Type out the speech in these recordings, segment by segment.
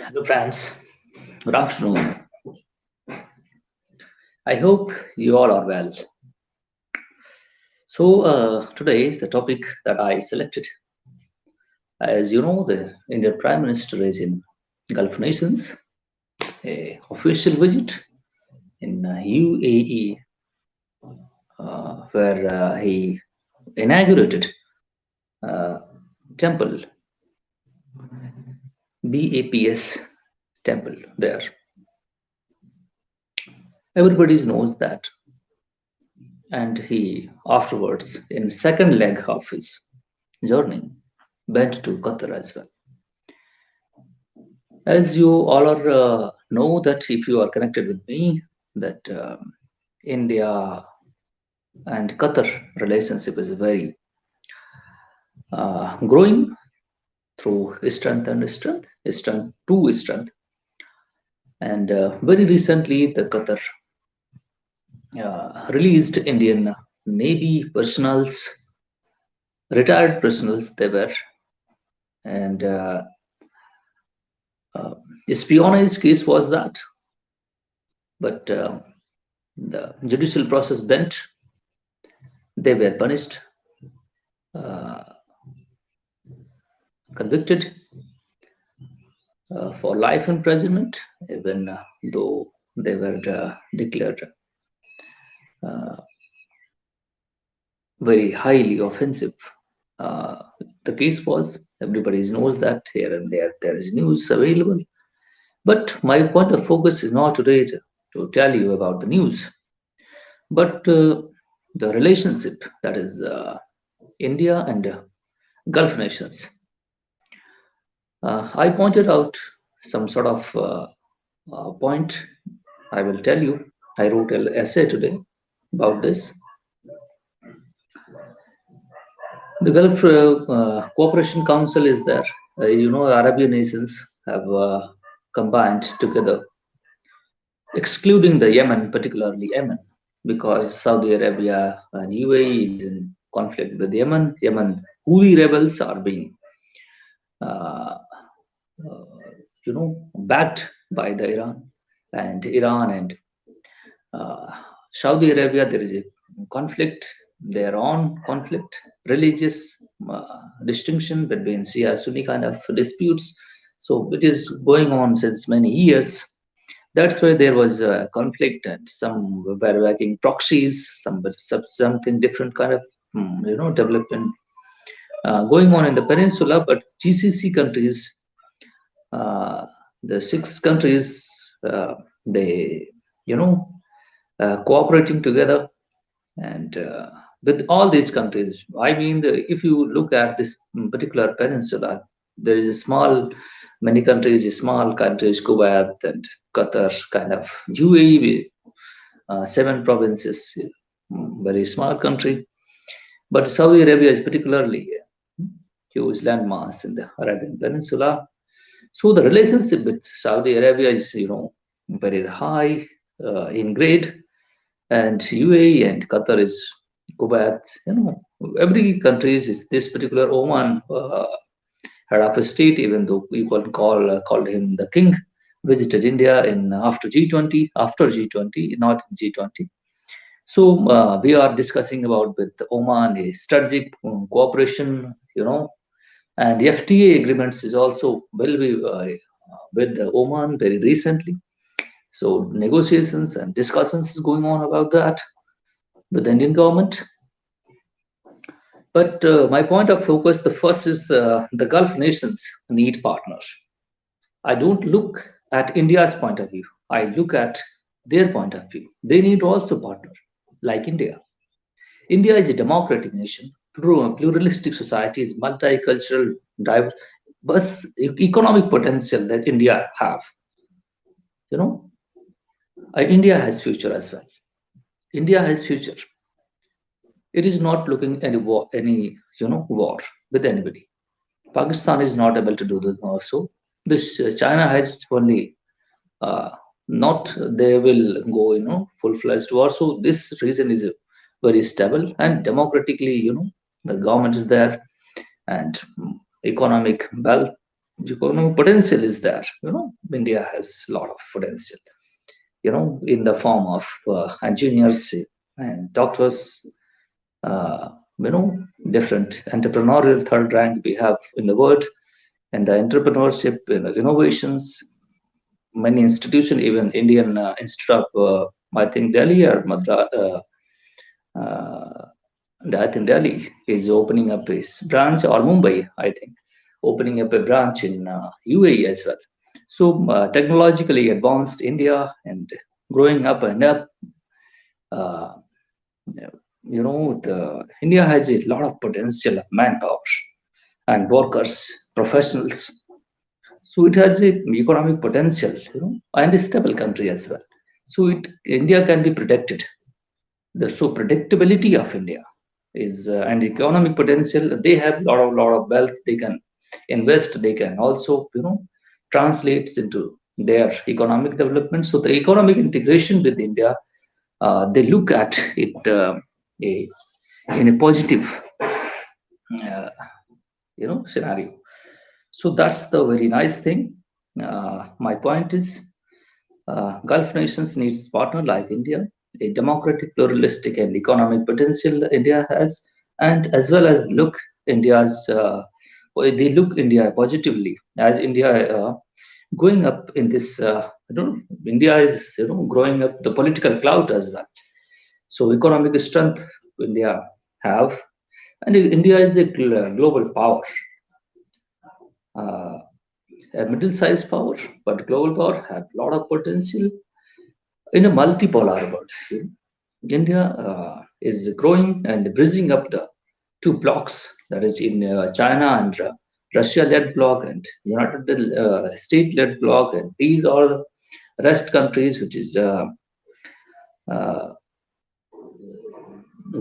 Hello, friends. Good afternoon. I hope you all are well. So, today, the topic that I selected, as you know, the Indian Prime Minister is in Gulf nations, a official visit in UAE, where he inaugurated uh, temple, BAPS temple there. Everybody knows that, and he afterwards, in second leg of his journey, went to Qatar as well. As you all are know that if you are connected with me, that India and Qatar relationship is very growing through strength and strength to strength. And very recently, the Qatar released Indian Navy personals, retired personals they were, and espionage case was that, but the judicial process bent. They were punished, uh, convicted for life imprisonment, even though they were declared uh, very highly offensive. Uh, the case was, everybody knows that here and there is news available. But my point of focus is not today to tell you about the news, but the relationship that is India and Gulf nations. I pointed out some sort of point. I will tell you. I wrote an essay today about this. The Gulf Cooperation Council is there. Arabian nations have combined together, excluding the Yemen, particularly Yemen, because Saudi Arabia and UAE is in conflict with Yemen. Yemen Houthi rebels are being, uh, backed by the Iran and uh, Saudi Arabia. There is a conflict, their own conflict, religious distinction between Shia Sunni kind of disputes. So it is going on since many years. That's why there was a conflict, and some were working proxies, something different kind of development going on in the peninsula. But GCC countries, uh, the six countries, they you know cooperating together, and with all these countries, I mean, if you look at this particular peninsula, there is a small, many countries, small countries, Kuwait and Qatar, kind of UAE, seven provinces, very small country. But Saudi Arabia is particularly a huge landmass in the Arabian Peninsula. So the relationship with Saudi Arabia is, very high in grade, and UAE and Qatar is Kuwait. Every country is this particular Oman head of a state, even though people called him the king, visited India in after G20, not G20. So we are discussing about with Oman a strategic cooperation, and the FTA agreements is also will be with Oman very recently. So negotiations and discussions is going on about that with the Indian government. But my point of focus, the first is the Gulf nations need partners. I don't look at India's point of view. I look at their point of view. They need also partner, like India. India is a democratic nation, pluralistic society, is multicultural, diverse, but economic potential that India have. You know, India has future as well. India has future. It is not looking any war with anybody. Pakistan is not able to do this also. This China has only uh, not they will go full-fledged war. So this region is very stable and democratically the government is there, and economic wealth. The economic potential is there. India has a lot of potential. In the form of engineers and doctors. Uh, Different entrepreneurial third rank we have in the world, and the entrepreneurship, innovations. Many institutions, even Indian Institute of, I think Delhi or Madras. Uh, I think Delhi is opening up its branch, or Mumbai, I think, opening up a branch in UAE as well. So technologically advanced India and growing up and up. Uh, the India has a lot of potential of manpower and workers, professionals. So it has a economic potential, and a stable country as well. So India can be protected. So predictability of India is and economic potential. They have lot of wealth. They can invest. They can also translates into their economic development. So the economic integration with India, they look at it a, in a positive uh, scenario. So that's the very nice thing. My point is, Gulf nations needs partner like India, a democratic, pluralistic, and economic potential India has, and as well as look India's. They look India positively as India going up in this. India is growing up the political clout as well. So economic strength India have, and India is a global power. Uh, a middle-sized power, but global power have a lot of potential in a multipolar world. India is growing and bridging up the two blocks, that is in China and Russia-led bloc and United States-led bloc, and these are the rest countries, which is uh,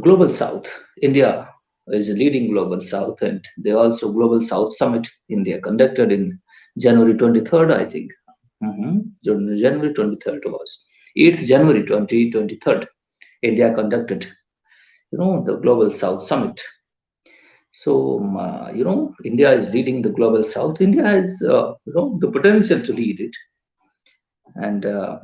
global south. India is leading global south, and they also global south summit India conducted in January 23rd, I think. January 23rd was 8th January 2023. India conducted, the global south summit. So India is leading the global south. India has the potential to lead it, and uh,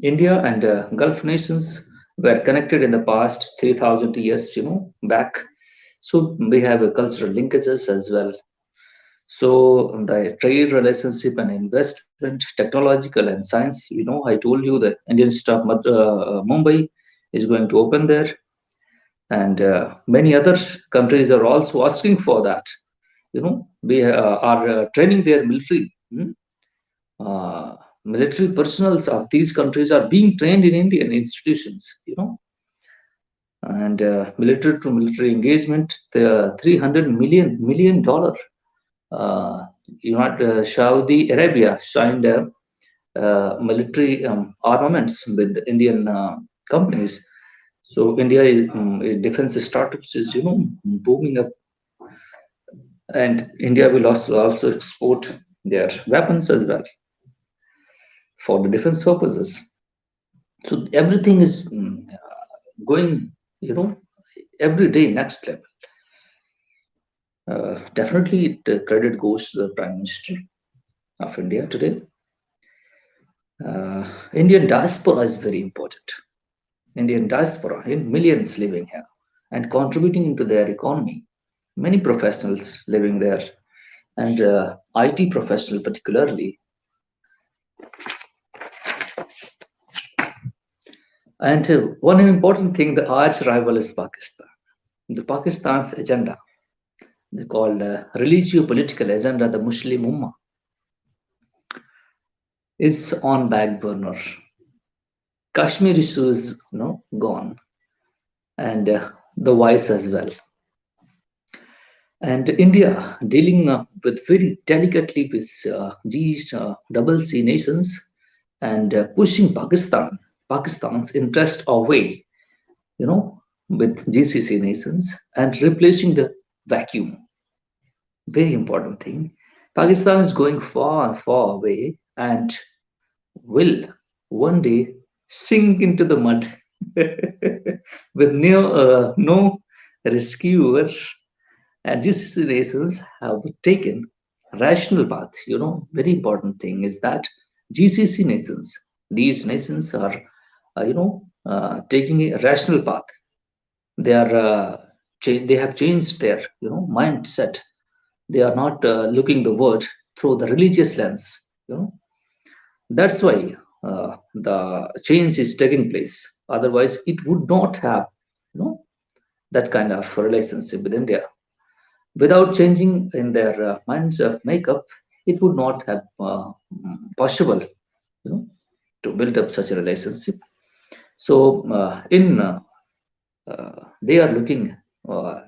India and Gulf nations were connected in the past 3,000 years, back. So we have a cultural linkages as well. So the trade relationship and investment, technological and science. I told you that Indian Institute of Mumbai is going to open there, and many other countries are also asking for that. We are training their military. Military personals of these countries are being trained in Indian institutions, and military to military engagement, the $300 million. Saudi Arabia signed military armaments with Indian companies. So India is defense startups is booming up, and India will also export their weapons as well for the defense purposes. So everything is going, every day next level. Definitely, the credit goes to the Prime Minister of India today. Indian diaspora is very important. Indian diaspora, in millions living here and contributing into their economy. Many professionals living there, and IT professional particularly. And one important thing, the arch rival is Pakistan. The Pakistan's agenda, they called religio-political agenda, the Muslim Ummah, is on back burner. Kashmir issue is gone, and the vice as well. And India dealing with very delicately with double C nations, and pushing Pakistan's interest away, with GCC nations, and replacing the vacuum. Very important thing. Pakistan is going far away and will one day sink into the mud with no rescuer And these nations have taken rational path. Very important thing is that GCC nations, these nations are, taking a rational path. They are, they have changed their, mindset. They are not looking the world through the religious lens. You know, that's why the change is taking place. Otherwise, it would not have, you know, that kind of relationship with India. Without changing in their minds of makeup, it would not have possible, you know, to build up such a relationship. So, they are looking uh,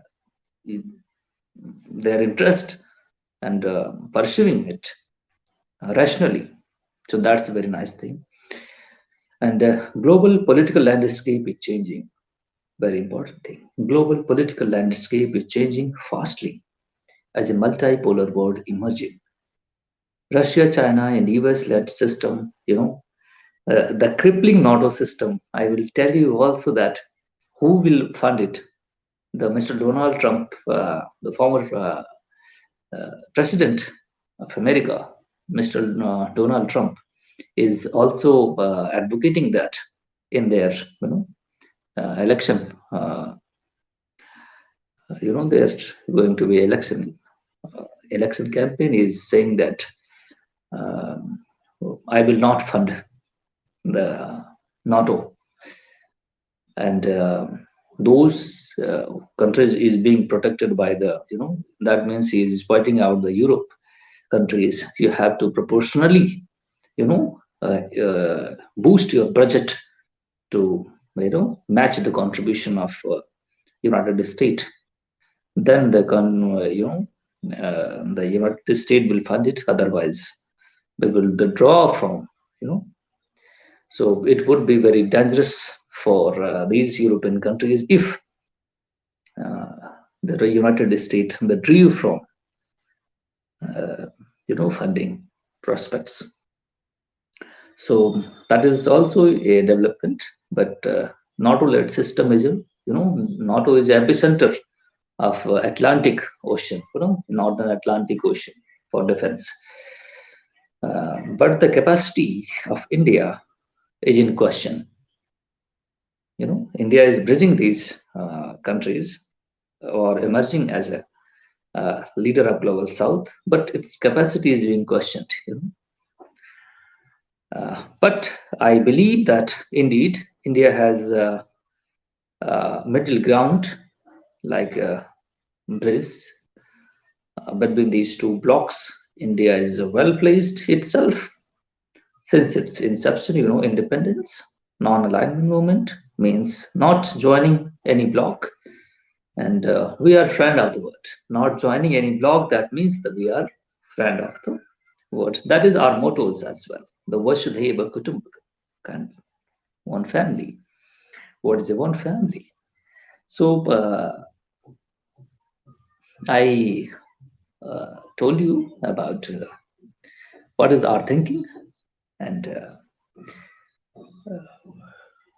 their interest and pursuing it rationally. So that's a very nice thing. And global political landscape is changing. Very important thing. Global political landscape is changing fastly as a multipolar world emerging. Russia, China, and US-led system, the crippling NATO system. I will tell you also that who will fund it. The Mr. Donald Trump, the former president of America, Mr. Donald Trump, is also advocating that in their, election. There's going to be election campaign is saying that um, I will not fund the NATO, and those countries is being protected by the, that means he is pointing out the Europe countries. You have to proportionally, boost your budget to, match the contribution of United States. Then the United States will fund it. Otherwise, they will withdraw from, so it would be very dangerous for these European countries if uh, the United States withdrew from, funding prospects. So that is also a development, but NATO-led system is, NATO is the epicenter of Atlantic Ocean, Northern Atlantic Ocean for defense. But the capacity of India is in question. India is bridging these countries or emerging as a leader of global South, but its capacity is being questioned. But I believe that indeed India has middle ground, like bridge between these two blocks. India is well placed itself since its inception. Independence, non-alignment movement means not joining any bloc, and we are friend of the world. Not joining any bloc, that means that we are friend of the world. That is our mottos as well. The Vasudhaiva Kutumbakam, one family. What is a one family? So I told you about what is our thinking, and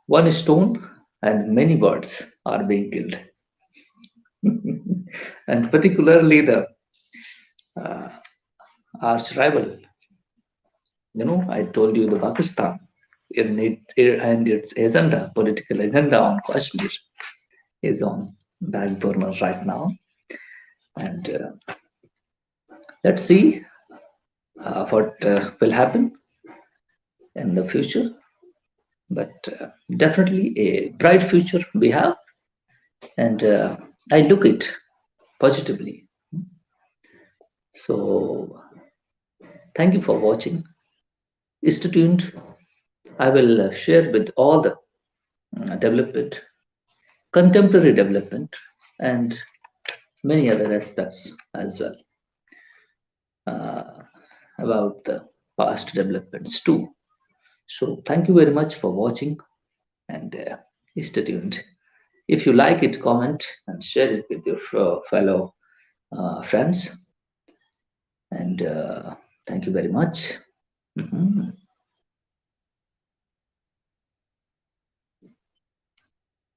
one stone and many birds are being killed. And particularly the uh, arch rival, I told you the Pakistan in and its agenda, political agenda on Kashmir is on back burner right now. And let's see what will happen in the future. But definitely a bright future we have, and I look it positively. So thank you for watching. Stay tuned. I will share with all the development, contemporary development, and many other aspects as well about the past developments too. So thank you very much for watching, and stay tuned. If you like it, comment and share it with your fellow friends. And thank you very much. Mhm.